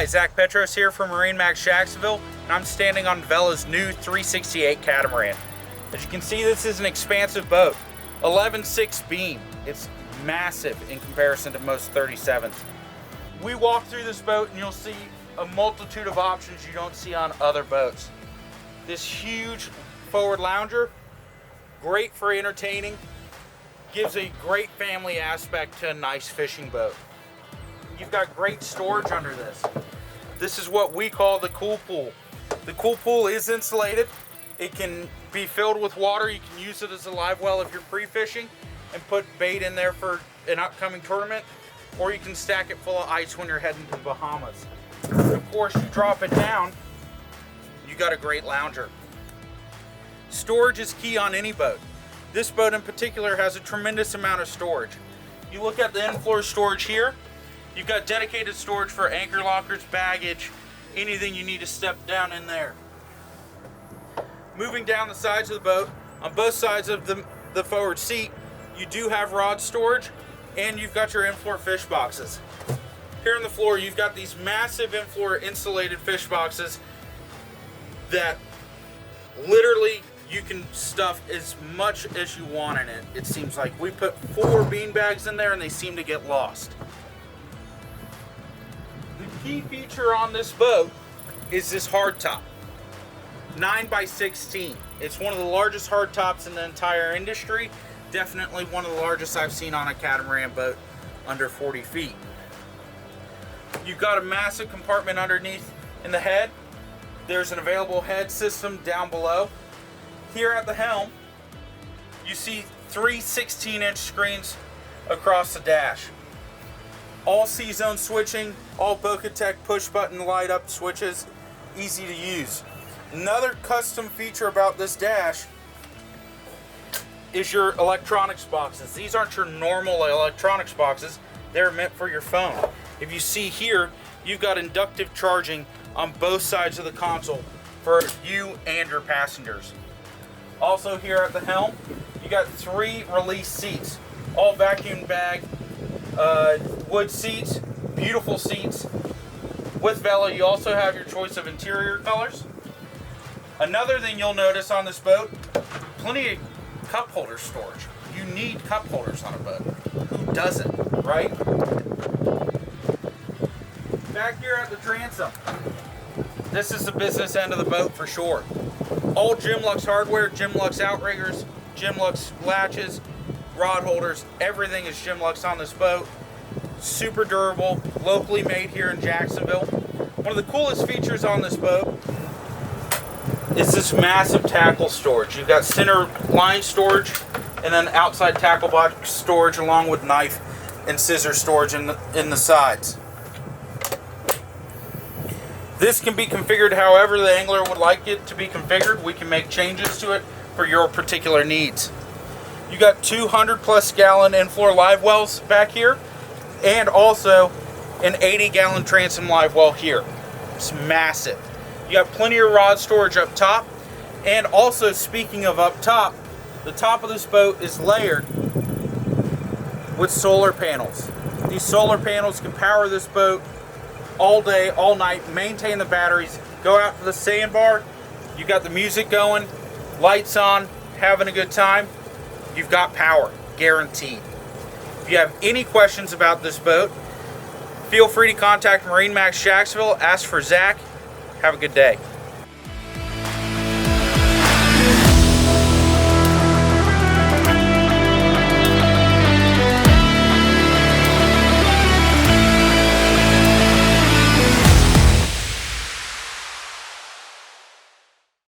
Hi, Zack.Petrous here from MarineMax Jacksonville, and I'm standing on Vela's new 368 catamaran. As you can see, this is an expansive boat. 11.6 beam. It's massive in comparison to most 37s. We walk through this boat and you'll see a multitude of options you don't see on other boats. This huge forward lounger, great for entertaining, gives a great family aspect to a nice fishing boat. You've got great storage under this. This is what we call the cool pool. The cool pool is insulated. It can be filled with water. You can use it as a live well if you're pre-fishing and put bait in there for an upcoming tournament, or you can stack it full of ice when you're heading to the Bahamas. And of course, you drop it down, you got a great lounger. Storage is key on any boat. This boat in particular has a tremendous amount of storage. You look at the in-floor storage here, you've got dedicated storage for anchor lockers, baggage, anything you need to step down in there. Moving down the sides of the boat, on both sides of the forward seat, you do have rod storage, and you've got your in-floor fish boxes. Here on the floor, you've got these massive in-floor insulated fish boxes that literally you can stuff as much as you want in it. It seems like we put 4 bean bags in there and they seem to get lost. The key feature on this boat is this hardtop, 9x16. It's one of the largest hardtops in the entire industry. Definitely one of the largest I've seen on a catamaran boat under 40 feet. You've got a massive compartment underneath in the head. There's an available head system down below. Here at the helm, you see 3 16-inch screens across the dash. All C-zone switching, all Bocatech push button light up switches, easy to use. Another custom feature about this dash is your electronics boxes. These aren't your normal electronics boxes, they're meant for your phone. If you see here, you've got inductive charging on both sides of the console for you and your passengers. Also here at the helm, you got 3 release seats, all vacuum bag, wood seats, beautiful seats. With Vela, you also have your choice of interior colors. Another thing you'll notice on this boat, plenty of cup holder storage. You need cup holders on a boat. Who doesn't, right? Back here at the transom, this is the business end of the boat for sure. All Gymlux hardware, Gymlux outriggers, Gymlux latches, rod holders, everything is Gymlux on this boat. Super durable, locally made here in Jacksonville. One of the coolest features on this boat is this massive tackle storage. You've got center line storage and then outside tackle box storage along with knife and scissor storage in the sides. This can be configured however the angler would like it to be configured. We can make changes to it for your particular needs. You got 200+ gallon in-floor live wells back here, and also an 80-gallon transom live well here. It's massive. You got plenty of rod storage up top, and also speaking of up top, the top of this boat is layered with solar panels. These solar panels can power this boat all day, all night, maintain the batteries, go out to the sandbar, you got the music going, lights on, having a good time, you've got power, guaranteed. If you have any questions about this boat, feel free to contact MarineMax Jacksonville, ask for Zach. Have a good day.